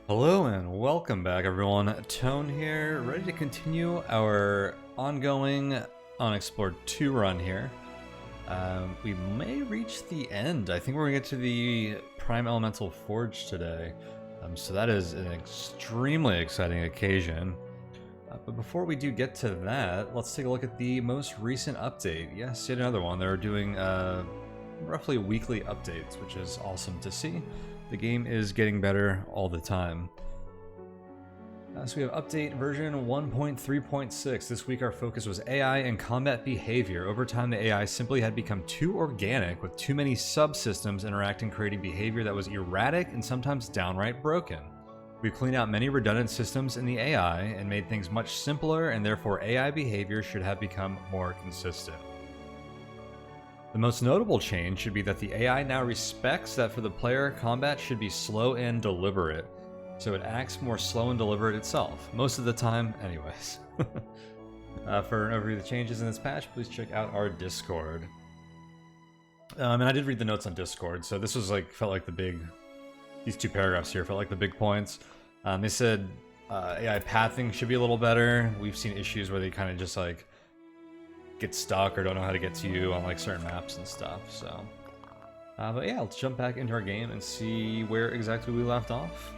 Hello and welcome back everyone, Tone here, ready to continue our ongoing Unexplored 2 run here. We may reach the end. I think we're going to get to the Prime Elemental Forge today, so that is an extremely exciting occasion. But before we do get to that, let's take a look at the most recent update. Yes, yet another one. They're doing roughly weekly updates, which is awesome to see. The game is getting better all the time. So we have update version 1.3.6. This week our focus was AI and combat behavior. Over time the AI simply had become too organic, with too many subsystems interacting, creating behavior that was erratic and sometimes downright broken. We've cleaned out many redundant systems in the AI and made things much simpler, and therefore AI behavior should have become more consistent. The most notable change should be that the AI now respects that for the player, combat should be slow and deliberate, so it acts more slow and deliberate itself, most of the time anyways. For an overview of the changes in this patch, please check out our Discord. And I did read the notes on Discord, so this was felt like the big, these two paragraphs here felt like the big points. They said AI pathing should be a little better. We've seen issues where they kind of just get stuck or don't know how to get to you on certain maps and stuff, so but yeah, let's jump back into our game and see where exactly we left off.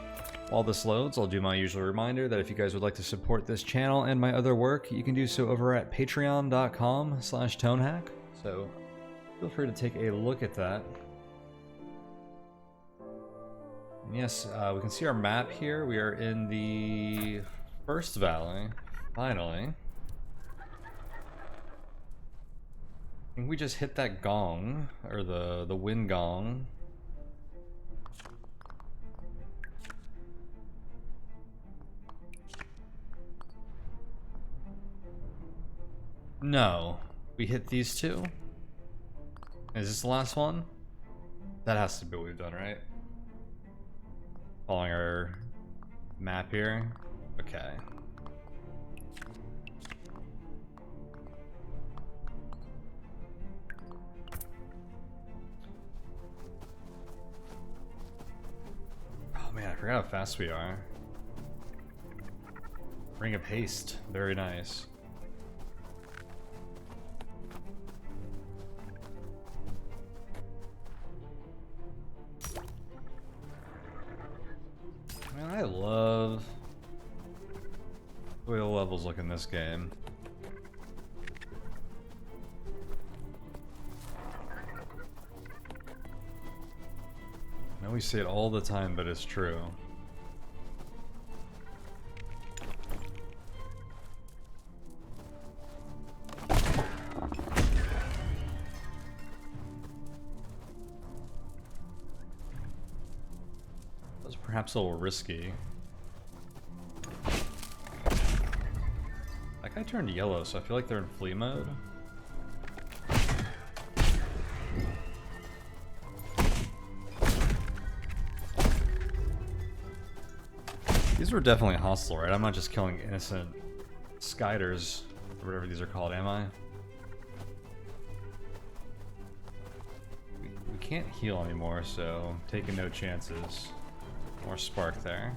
While this loads, I'll do my usual reminder that if you guys would like to support this channel and my other work, you can do so over at patreon.com/tonehack, so feel free to take a look at that. And yes, we can see our map here. We are in the first valley, finally. I think we just hit that gong, or the wind gong. No, we hit these two. Is this the last one? That has to be what we've done, right? Following our map here. Okay. Man, I forgot how fast we are. Ring of Haste, very nice. Man, I love the way the levels look in this game. I know we say it all the time, but it's true. That was perhaps a little risky. That guy turned yellow, so I feel like they're in flee mode. These were definitely hostile, right? I'm not just killing innocent skyders, or whatever these are called, am I? We can't heal anymore, so taking no chances. More spark there.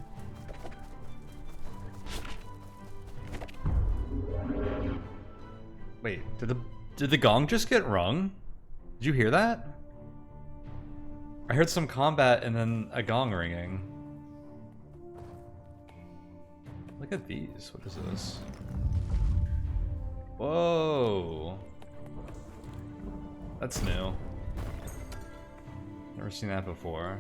Wait, did the gong just get rung? Did you hear that? I heard some combat and then a gong ringing. Look at these. What is this? Whoa. That's new. Never seen that before.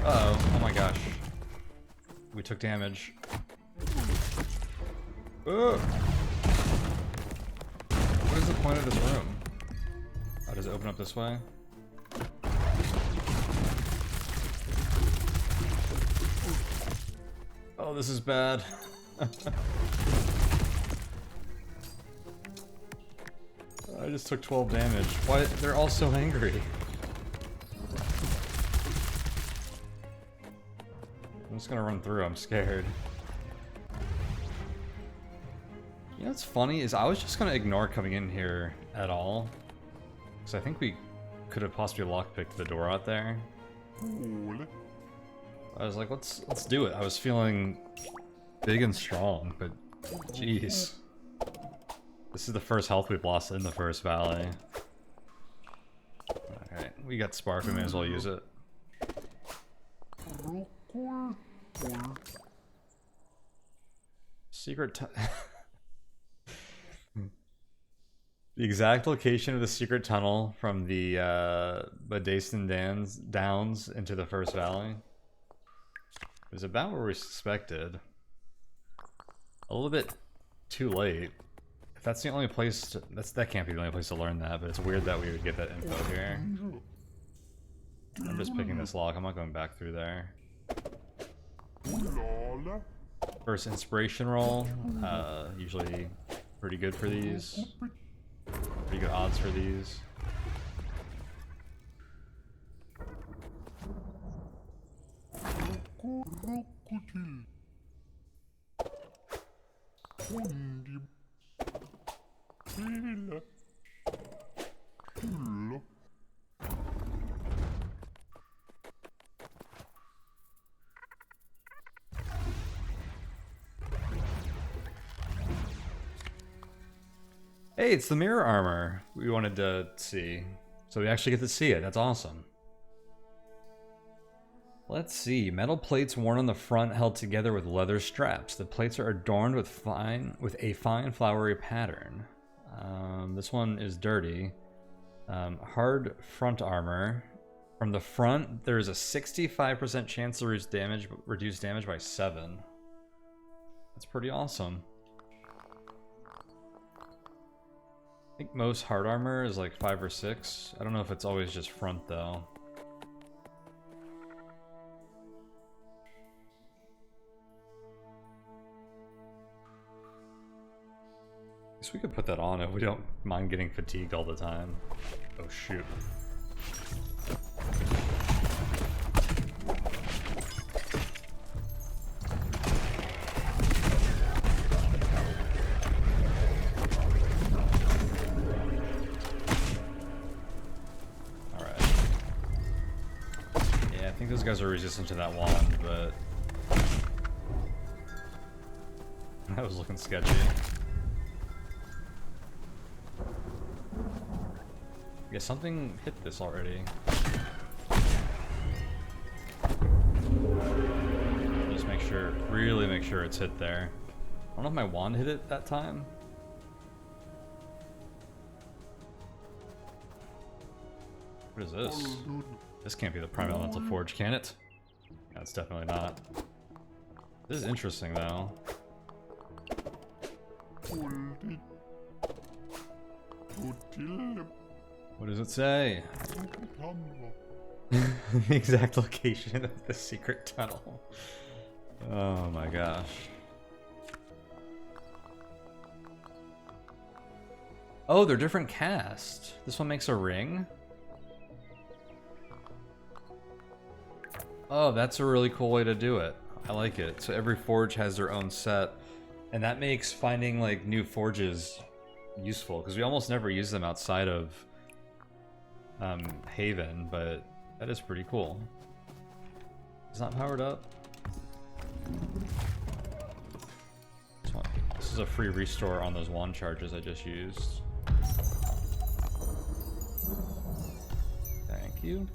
Uh-oh. Oh my gosh. We took damage. Ugh. What is the point of this room? Oh, does it open up this way? Oh, this is bad. I just took 12 damage. Why? They're all so angry. I'm just gonna run through, I'm scared. You know what's funny is I was just gonna ignore coming in here at all. Because I think we could have possibly lockpicked the door out there. I was like, let's do it. I was feeling big and strong, but jeez. This is the first health we've lost in the first valley. Alright, we got Spark, we may as well use it. Secret The exact location of the secret tunnel from the Badaston Downs into the first valley is about where we suspected. A little bit too late. If that's the only place to, that can't be the only place to learn that, but it's weird that we would get that info here. I'm just picking this lock, I'm not going back through there. First inspiration roll, usually pretty good for these. Pretty good odds for these. Hey, it's the mirror armor we wanted to see. So we actually get to see it. That's awesome. Let's see. Metal plates worn on the front held together with leather straps. The plates are adorned with a fine flowery pattern. This one is dirty. Hard front armor. From the front, there is a 65% chance to reduce damage by 7. That's pretty awesome. I think most hard armor is like 5 or 6. I don't know if it's always just front though. Guess we could put that on if we don't mind getting fatigued all the time. Oh shoot. I think those guys are resistant to that wand, but that was looking sketchy. I guess something hit this already. Just make sure, really make sure it's hit there. I don't know if my wand hit it that time. What is this? This can't be the Prime Elemental Forge, can it? No, it's definitely not. This is interesting, though. What does it say? The exact location of the secret tunnel. Oh my gosh. Oh, they're different cast. This one makes a ring? Oh, that's a really cool way to do it. I like it. So every forge has their own set, and that makes finding like new forges useful because we almost never use them outside of Haven, but that is pretty cool. It's not powered up. This is a free restore on those wand charges I just used. Thank you.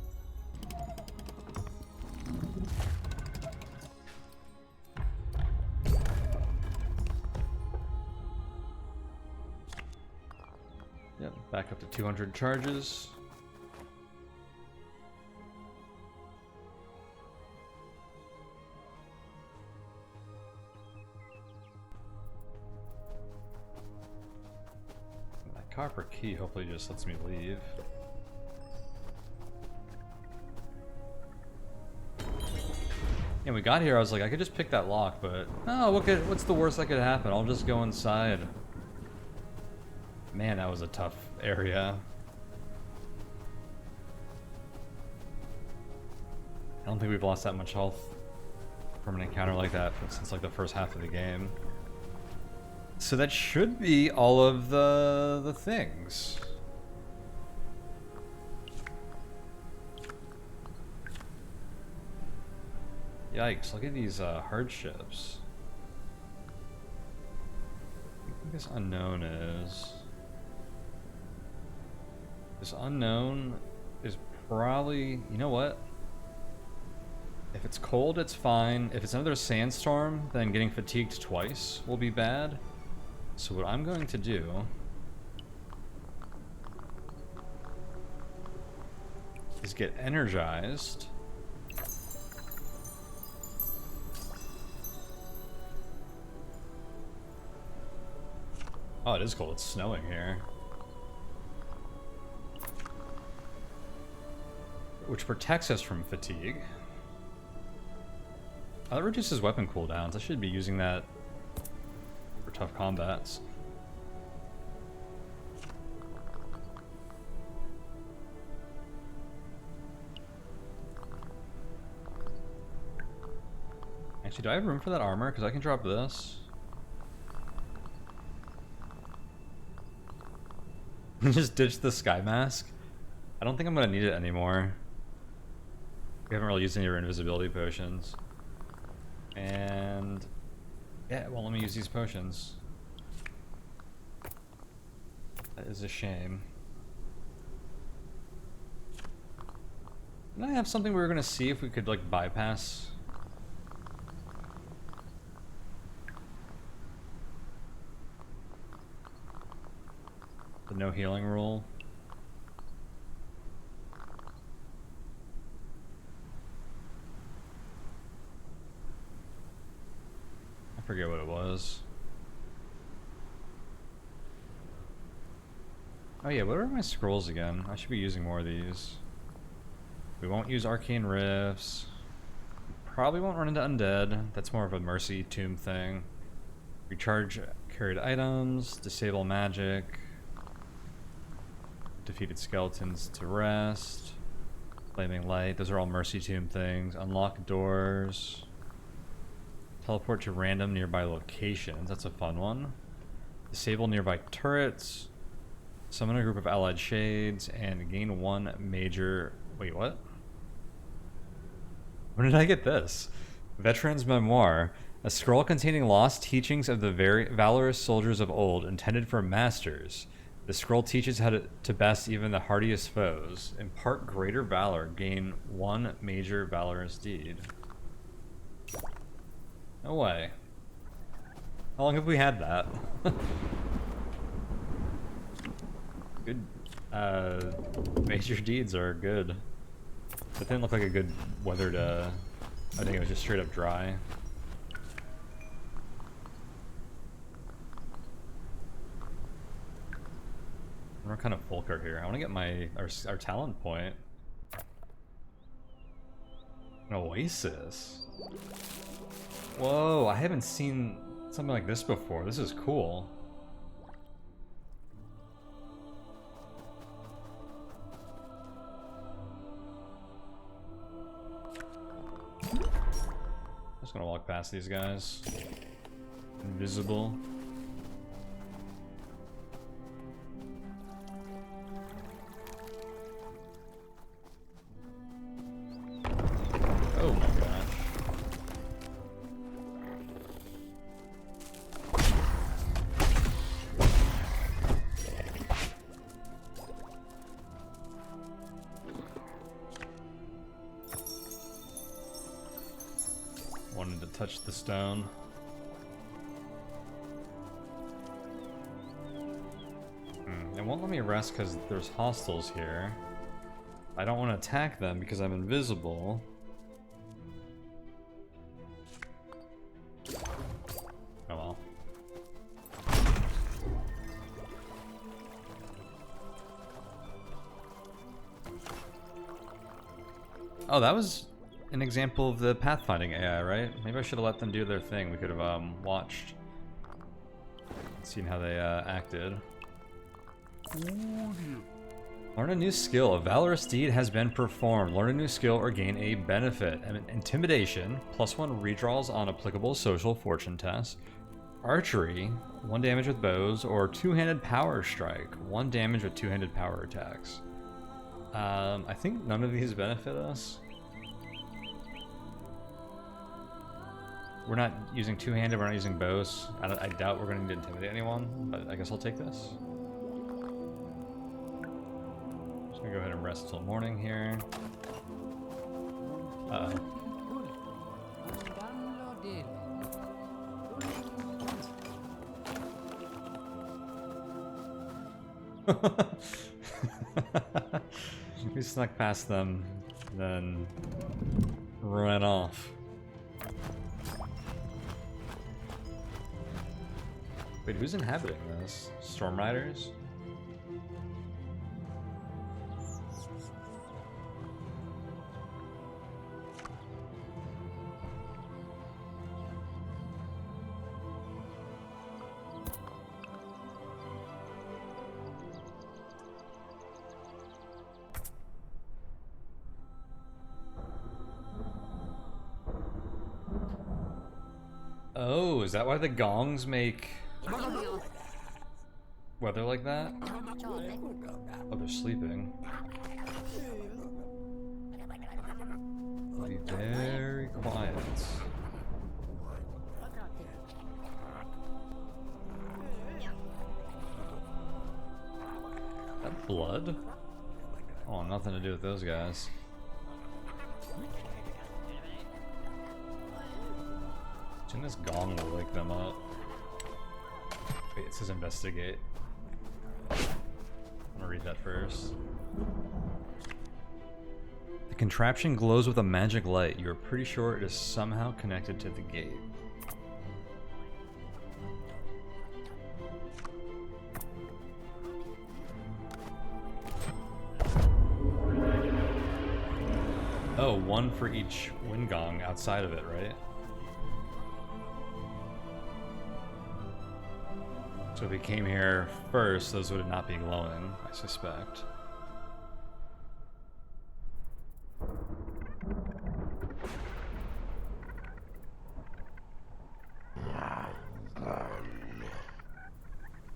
Yep, back up to 200 charges. That copper key hopefully just lets me leave. And we got here, I was like, I could just pick that lock, but oh, what's the worst that could happen? I'll just go inside. Man, that was a tough area. I don't think we've lost that much health from an encounter like that since like the first half of the game. So that should be all of the things. Yikes, look at these hardships. I think this unknown is... This unknown is probably... You know what? If it's cold, it's fine. If it's another sandstorm, then getting fatigued twice will be bad. So what I'm going to do... is get energized. Oh, it is cold. It's snowing here. Which protects us from fatigue. Oh, that reduces weapon cooldowns. I should be using that for tough combats. Actually, do I have room for that armor? Because I can drop this. Just ditch the sky mask. I don't think I'm gonna need it anymore. We haven't really used any of our invisibility potions. And yeah, well, let me use these potions. That is a shame. Didn't I have something we were gonna see if we could like bypass? The no healing rule. I forget what it was. Oh yeah, what are my scrolls again? I should be using more of these. We won't use arcane rifts. Probably won't run into undead. That's more of a mercy tomb thing. Recharge carried items, disable magic. Defeated skeletons to rest. Flaming light. Those are all mercy tomb things. Unlock doors. Teleport to random nearby locations. That's a fun one. Disable nearby turrets. Summon a group of allied shades and gain one major... Wait, what? When did I get this? Veteran's Memoir. A scroll containing lost teachings of the very valorous soldiers of old intended for masters. The scroll teaches how to best even the hardiest foes. Impart greater valor. Gain one major valorous deed. No way. How long have we had that? Good. Major deeds are good. That didn't look like a good weather to... I think it was just straight up dry. What kind of folk are here? I want to get my our talent point. An oasis. Whoa, I haven't seen something like this before. This is cool. Just gonna walk past these guys. Invisible. Oh my gosh. Wanted to touch the stone. It won't let me rest because there's hostiles here. I don't want to attack them because I'm invisible. Oh well. Oh, that was an example of the pathfinding AI, right? Maybe I should have let them do their thing. We could have watched, seen how they acted. Learn a new skill. A valorous deed has been performed. Learn a new skill or gain a benefit. Intimidation, +1 redraws on applicable social fortune test. Archery, 1 damage with bows, or two-handed power strike, 1 damage with two-handed power attacks. I think none of these benefit us. We're not using two-handed, we're not using bows. I doubt we're going to intimidate anyone, but I guess I'll take this. Just gonna go ahead and rest until morning here. Uh-oh. We snuck past them, then ran off. Wait, who's inhabiting this? Storm Riders? Oh, is that why the gongs make weather like that? Oh, they're sleeping. Be very quiet. That blood? Oh, nothing to do with those guys. I think this gong will wake them up. Wait, it says investigate. I'm gonna read that first. The contraption glows with a magic light. You are pretty sure it is somehow connected to the gate. Oh, 1 for each wind gong outside of it, right? So if we came here first, those would not be glowing, I suspect.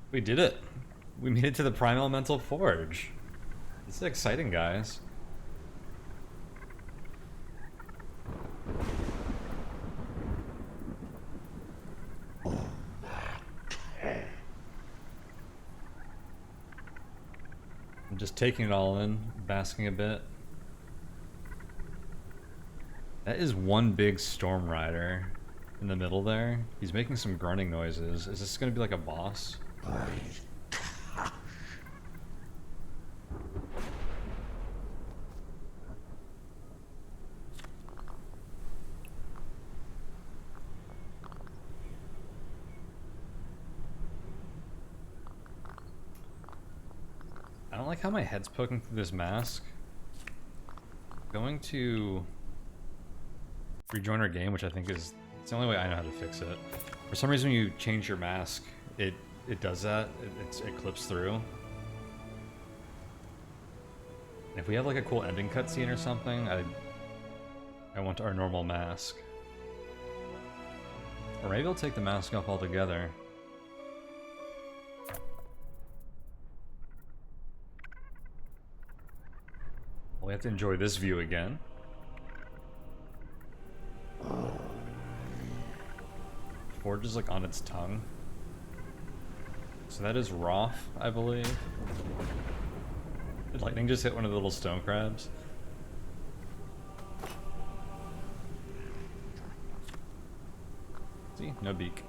We did it! We made it to the Primal Elemental Forge. This is exciting, guys. I'm just taking it all in, basking a bit. That is one big Storm Rider in the middle there. He's making some grunting noises. Is this going to be like a boss? I don't like how my head's poking through this mask. I'm going to rejoin our game, which I think is it's the only way I know how to fix it. For some reason, when you change your mask, it does that. It clips through. And if we have like a cool ending cutscene or something, I want our normal mask. Or maybe I'll take the mask off altogether. We have to enjoy this view again. Forge is like on its tongue. So that is Roth, I believe. Did lightning just hit one of the little stone crabs? See? No beak.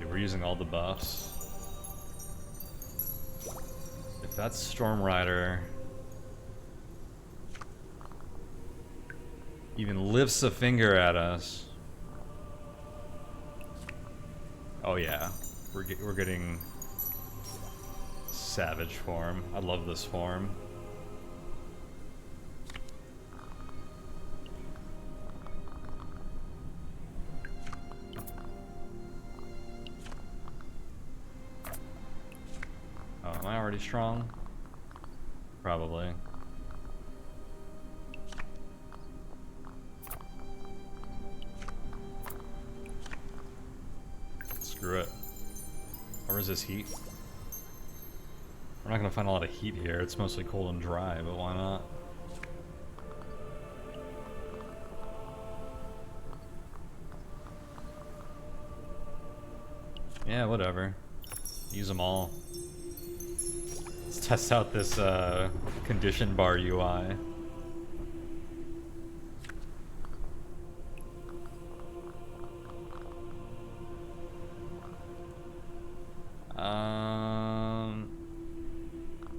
We're using all the buffs. If that's Storm Rider even lifts a finger at us. Oh yeah, we're getting savage form. I love this form. Am I already strong? Probably. Where's this heat? We're not gonna find a lot of heat here. It's mostly cold and dry, but why not? Yeah, whatever. Use them all. Let's test out this condition bar UI.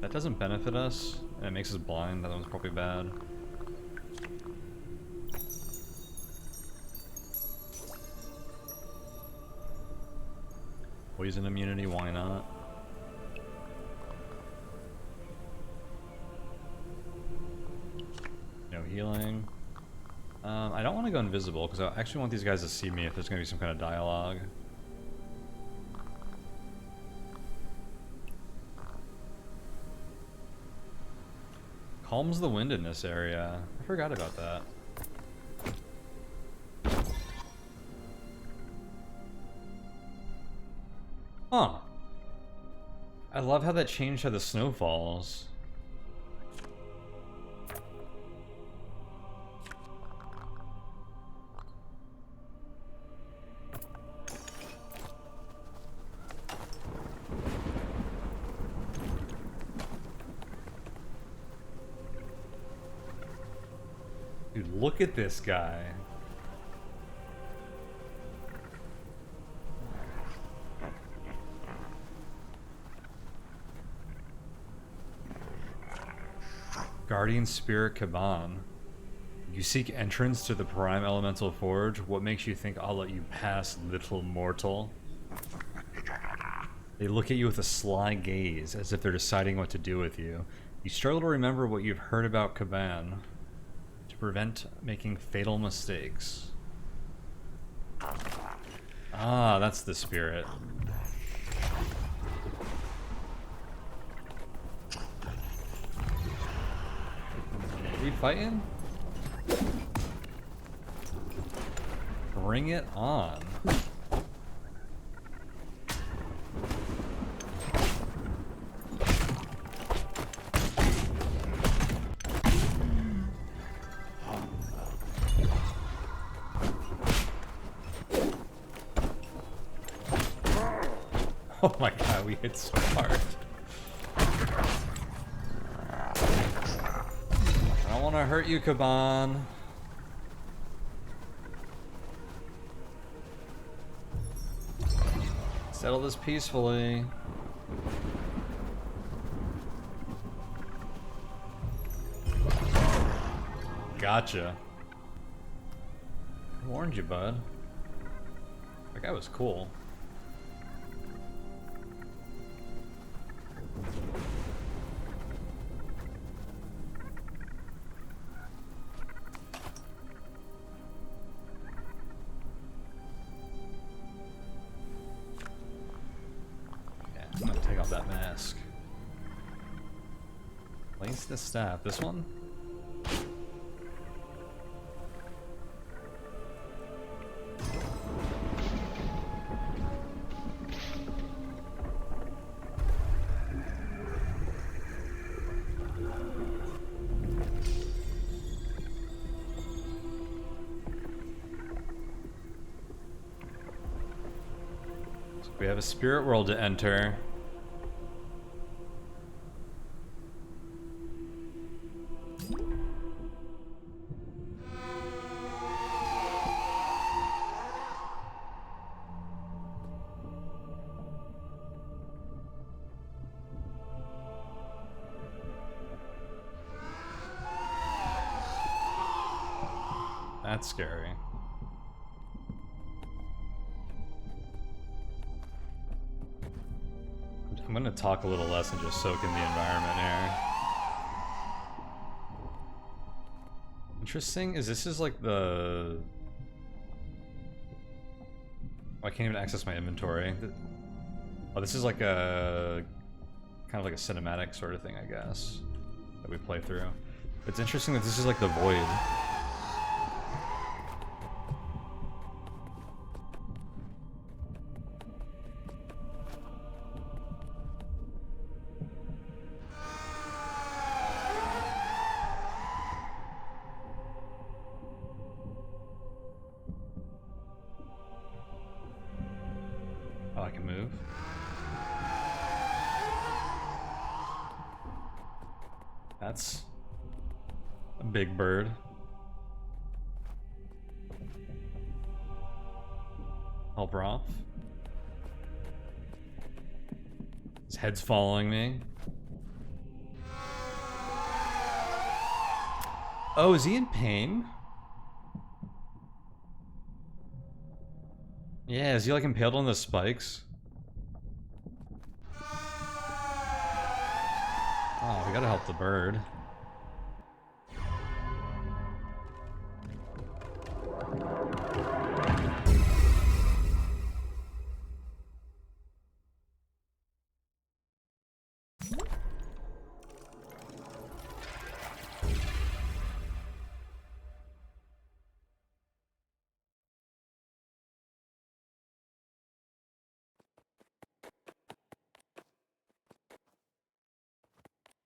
That doesn't benefit us, and it makes us blind. That one's probably bad. Poison immunity, why not? No healing. I don't want to go invisible, because I actually want these guys to see me if there's going to be some kind of dialogue. Calms the wind in this area. I forgot about that. Huh. I love how that changed how the snow falls. Dude, look at this guy. Guardian Spirit Kaban. You seek entrance to the Prime Elemental Forge. What makes you think I'll let you pass, little mortal? They look at you with a sly gaze, as if they're deciding what to do with you. You struggle to remember what you've heard about Kaban, to prevent making fatal mistakes. Ah, that's the spirit. Are we fighting? Bring it on. Oh my god, we hit so hard. I don't want to hurt you, Kaban. Settle this peacefully. Gotcha. I warned you, bud. That guy was cool. I'm gonna take off that mask. Place the staff. This one? So we have a spirit world to enter. That's scary. I'm gonna talk a little less and just soak in the environment here. Interesting is this is like the... Oh, I can't even access my inventory. Oh, this is like a... kind of like a cinematic sort of thing, I guess, that we play through. It's interesting that this is like the void. move. That's a big bird. Help her off. His head's following me. Oh, is he in pain? Yeah, is he like impaled on the spikes? Oh, we gotta help the bird.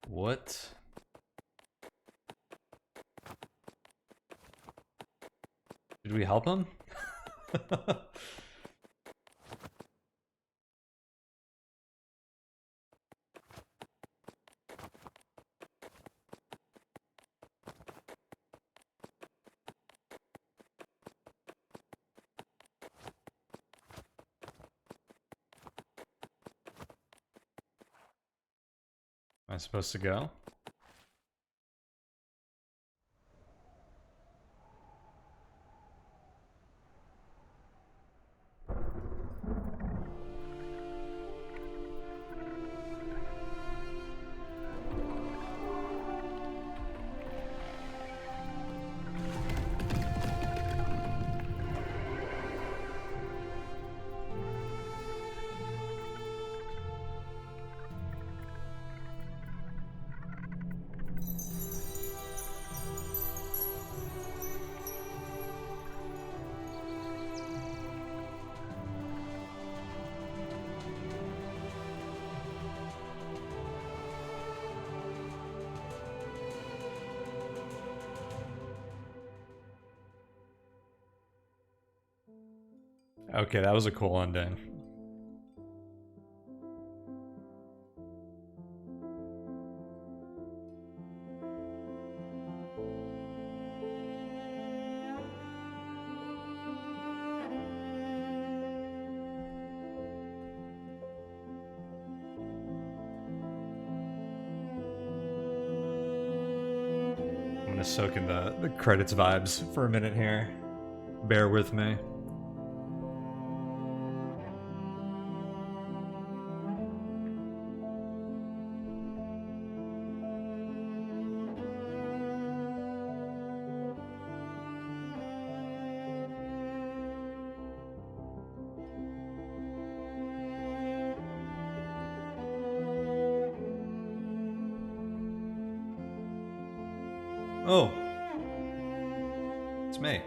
What? Did we help him? Am I supposed to go? Okay, that was a cool ending. I'm gonna soak in the credits vibes for a minute here. Bear with me. Oh, it's me.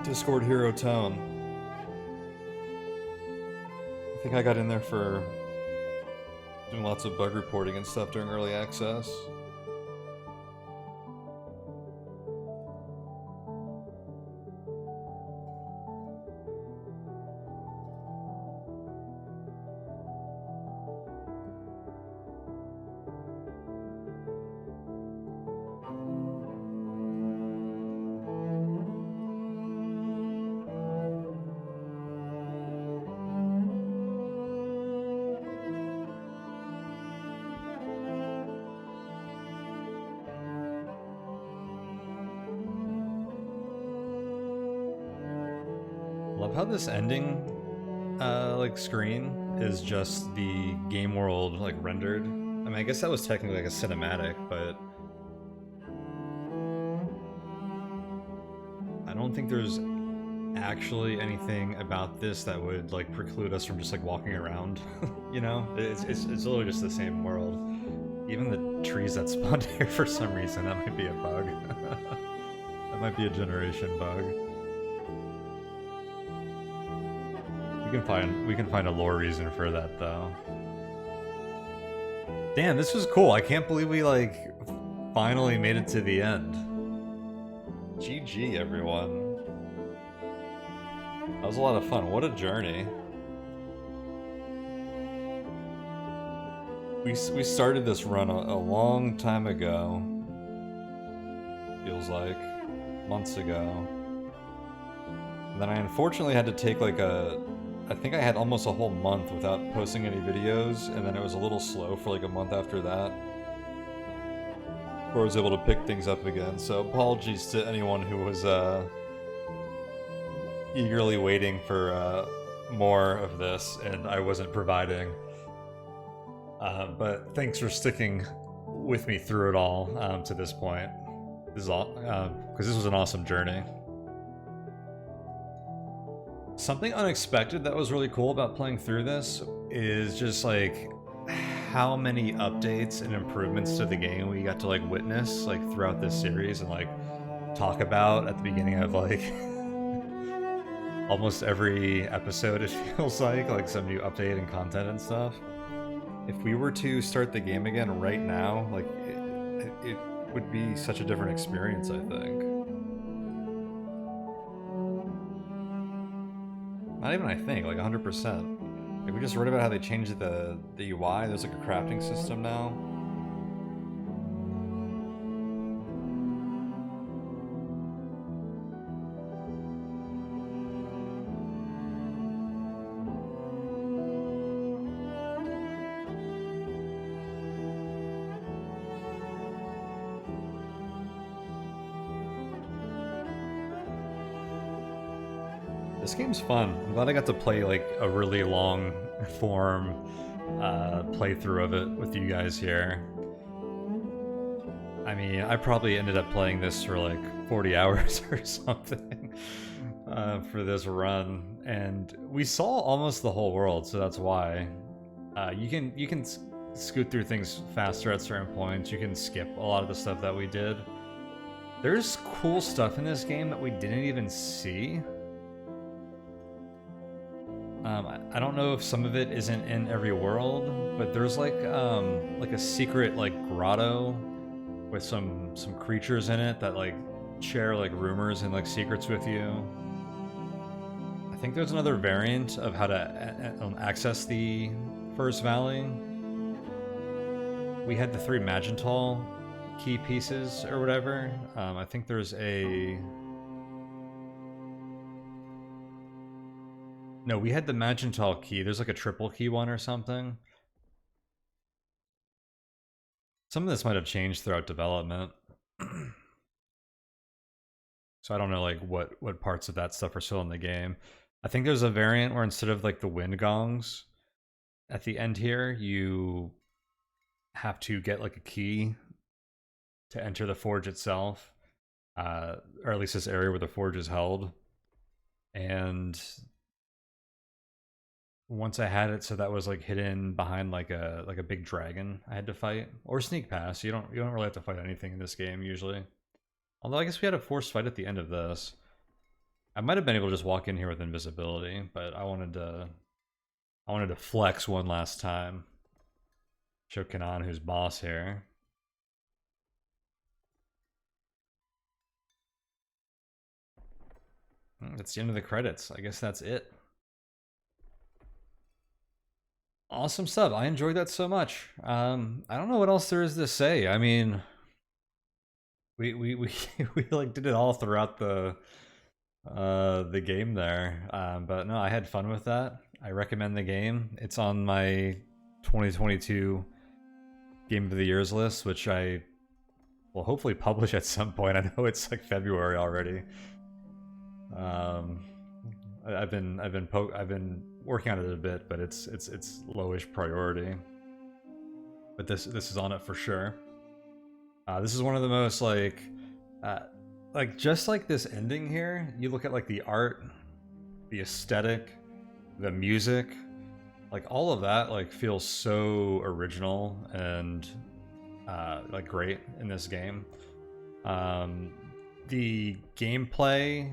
Discord hero Tone. I think I got in there for doing lots of bug reporting and stuff during early access. Love how this ending like screen is just the game world like rendered. I mean, I guess that was technically like a cinematic, but I don't think there's actually anything about this that would like preclude us from just like walking around. You know, it's literally just the same world. Even the trees that spawned here for some reason, that might be a bug. That might be a generation bug. We can find a lore reason for that though. Damn, this was cool. I can't believe we like finally made it to the end. GG, everyone. That was a lot of fun. What a journey. We started this run a long time ago. Feels like. Months ago. And then I unfortunately had to take like I think I had almost a whole month without posting any videos, and then it was a little slow for like a month after that, before I was able to pick things up again. So apologies to anyone who was eagerly waiting for more of this and I wasn't providing. But thanks for sticking with me through it all to this point. This is all because this was an awesome journey. Something unexpected that was really cool about playing through this is just like how many updates and improvements to the game we got to like witness like throughout this series and like talk about at the beginning of like almost every episode. It feels like some new update and content and stuff. If we were to start the game again right now, like it would be such a different experience, I think. Not even I think, like 100%. Like we just read about how they changed the UI. There's like a crafting system now. This game's fun. I'm glad I got to play like a really long form playthrough of it with you guys here. I mean, I probably ended up playing this for like 40 hours or something for this run, and we saw almost the whole world, so that's why. You can scoot through things faster at certain points. You can skip a lot of the stuff that we did. There's cool stuff in this game that we didn't even see. I don't know if some of it isn't in every world, but there's like a secret like grotto with some creatures in it that like share like rumors and like secrets with you. I think there's another variant of how to access the first valley. We had the 3 Magentol key pieces or whatever. I think there's a... No, we had the Magentol key. There's like a triple key one or something. Some of this might have changed throughout development. So I don't know like what parts of that stuff are still in the game. I think there's a variant where instead of like the wind gongs at the end here, you have to get like a key to enter the forge itself. Or at least this area where the forge is held. And once I had it, so that was like hidden behind like a big dragon I had to fight, or sneak past. You don't really have to fight anything in this game usually. Although I guess we had a forced fight at the end of this. I might have been able to just walk in here with invisibility, but I wanted to flex one last time. Show Kanan who's boss here. That's the end of the credits. I guess that's it. Awesome stuff. I enjoyed that so much. I don't know what else there is to say. I mean, we like did it all throughout the game there. But no, I had fun with that. I recommend the game. It's on my 2022 Game of the Year's list, which I will hopefully publish at some point. I know it's like February already. I've been working on it a bit, but it's lowish priority. But this is on it for sure. This is one of the most like just like this ending here. You look at like the art, the aesthetic, the music, like all of that like feels so original and like great in this game. The gameplay,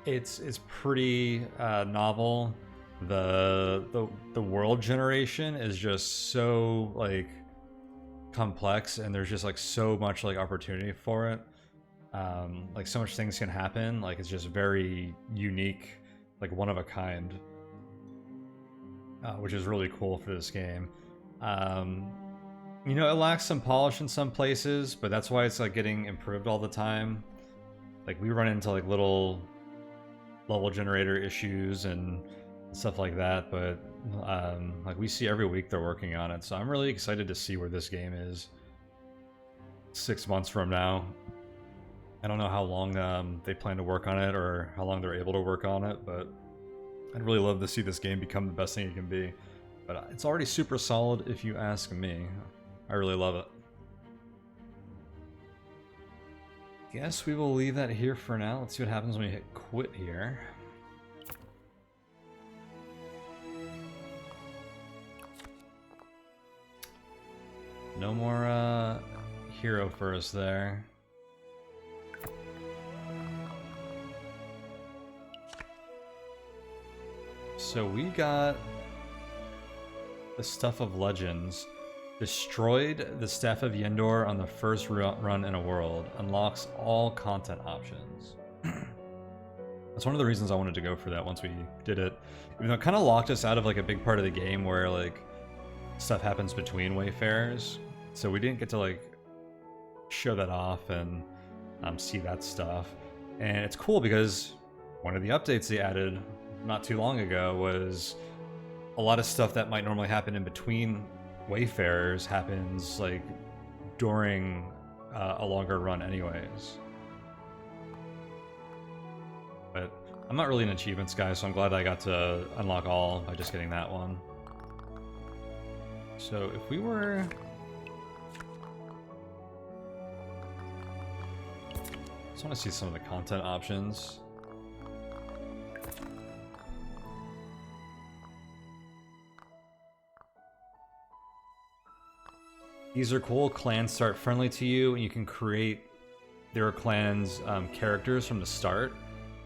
it's pretty novel. The world generation is just so like complex, and there's just like so much like opportunity for it. Like so much things can happen. Like it's just very unique, like one of a kind, which is really cool for this game. You know, it lacks some polish in some places, but that's why it's like getting improved all the time. Like we run into like little level generator issues and stuff like that, but like we see every week they're working on it, so I'm really excited to see where this game is 6 months from now. I don't know how long they plan to work on it or how long they're able to work on it, but I'd really love to see this game become the best thing it can be. But it's already super solid if you ask me. I really love it. Guess we will leave that here for now. Let's see what happens when we hit quit here. No more hero for us there. So we got the Stuff of Legends. Destroyed the Staff of Yendor on the first run in a world. Unlocks all content options. That's one of the reasons I wanted to go for that once we did it. Even though it kind of locked us out of like a big part of the game where like stuff happens between wayfarers. So we didn't get to like show that off and see that stuff. And it's cool because one of the updates they added not too long ago was a lot of stuff that might normally happen in between wayfarers happens like during a longer run anyways. But I'm not really an achievements guy, so I'm glad I got to unlock all by just getting that one. So if we were... I just want to see some of the content options. These are cool. Clans start friendly to you, and you can create their clan's characters from the start.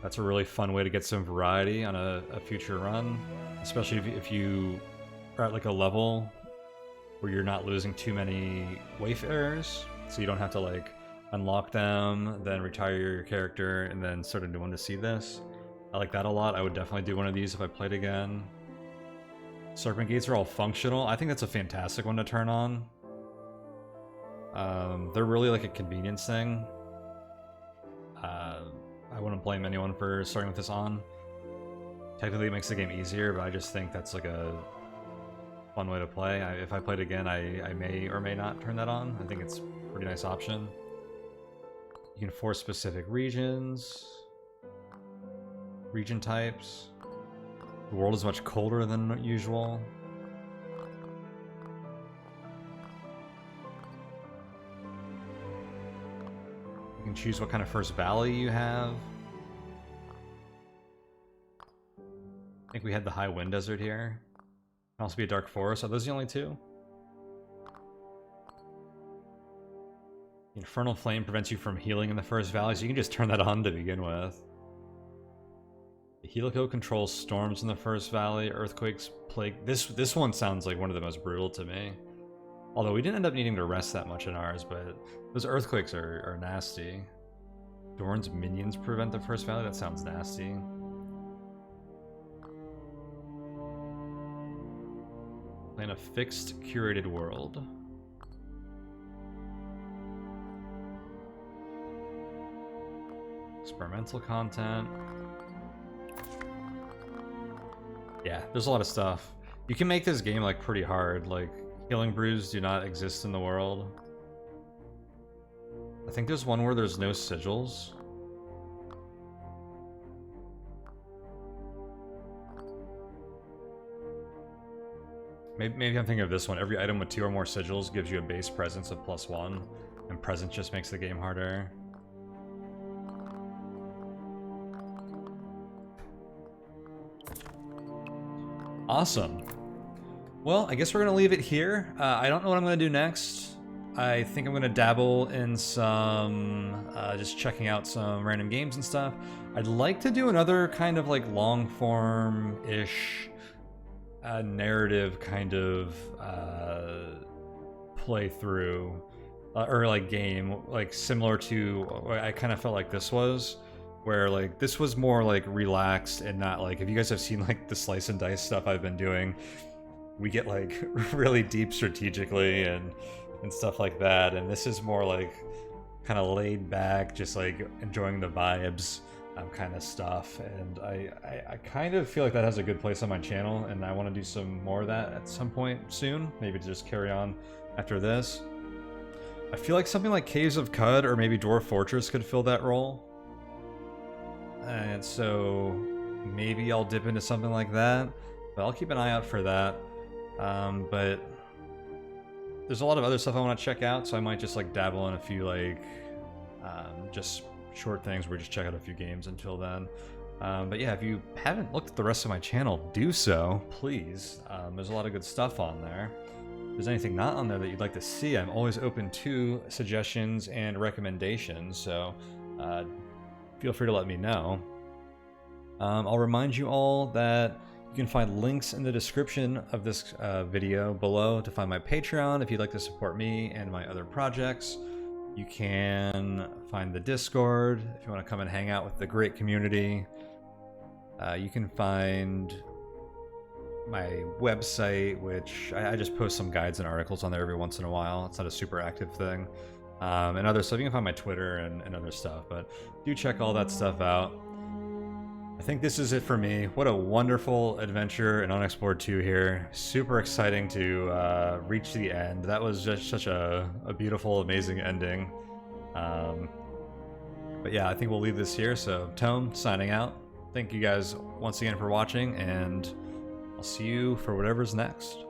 That's a really fun way to get some variety on a future run, especially if you are at like a level where you're not losing too many wayfarers, so you don't have to like unlock them, then retire your character, and then start a new one to see this. I like that a lot. I would definitely do one of these if I played again. Serpent gates are all functional. I think that's a fantastic one to turn on. They're really like a convenience thing. I wouldn't blame anyone for starting with this on. Technically it makes the game easier, but I just think that's like a fun way to play. If I played again, I may or may not turn that on. I think it's a pretty nice option. You can force specific regions, region types. The world is much colder than usual. You can choose what kind of first valley you have. I think we had the high wind desert here. Can also be a dark forest. Are those the only two? Infernal flame prevents you from healing in the first valley, so you can just turn that on to begin with. The Helico controls storms in the first valley, earthquakes, plague. This one sounds like one of the most brutal to me. Although we didn't end up needing to rest that much in ours, but those earthquakes are nasty. Dorn's minions prevent the first valley? That sounds nasty. Playing a fixed, curated world. Experimental content. Yeah, there's a lot of stuff. You can make this game like pretty hard. Like, healing brews do not exist in the world. I think there's one where there's no sigils. Maybe I'm thinking of this one. Every item with 2 or more sigils gives you a base presence of +1, and presence just makes the game harder. Awesome. Well, I guess we're going to leave it here. I don't know what I'm going to do next. I think I'm going to dabble in some, just checking out some random games and stuff. I'd like to do another kind of like long-form-ish narrative kind of playthrough or like game, like similar to what I kind of felt like this was, where like this was more like relaxed and not like, if you guys have seen like the slice and dice stuff I've been doing, we get like really deep strategically and stuff like that, and this is more like kind of laid back, just like enjoying the vibes kind of stuff. And I kind of feel like that has a good place on my channel, and I want to do some more of that at some point soon, maybe to just carry on after this. I feel like something like Caves of Cud or maybe Dwarf Fortress could fill that role, and so maybe I'll dip into something like that, but I'll keep an eye out for that. But there's a lot of other stuff I want to check out, so I might just like dabble in a few like just short things where we just check out a few games until then. But yeah, if you haven't looked at the rest of my channel, do so, please. There's a lot of good stuff on there. If there's anything not on there that you'd like to see, I'm always open to suggestions and recommendations, so feel free to let me know. I'll remind you all that you can find links in the description of this video below to find my Patreon if you'd like to support me and my other projects. You can find the Discord if you want to come and hang out with the great community. You can find my website, which I just post some guides and articles on there every once in a while. It's not a super active thing. And other stuff. You can find my Twitter and other stuff, but do check all that stuff out. I think this is it for me. What a wonderful adventure in Unexplored 2 here. Super exciting to reach the end. That was just such a beautiful, amazing ending. But yeah, I think we'll leave this here. So, Tone, signing out. Thank you guys once again for watching, and I'll see you for whatever's next.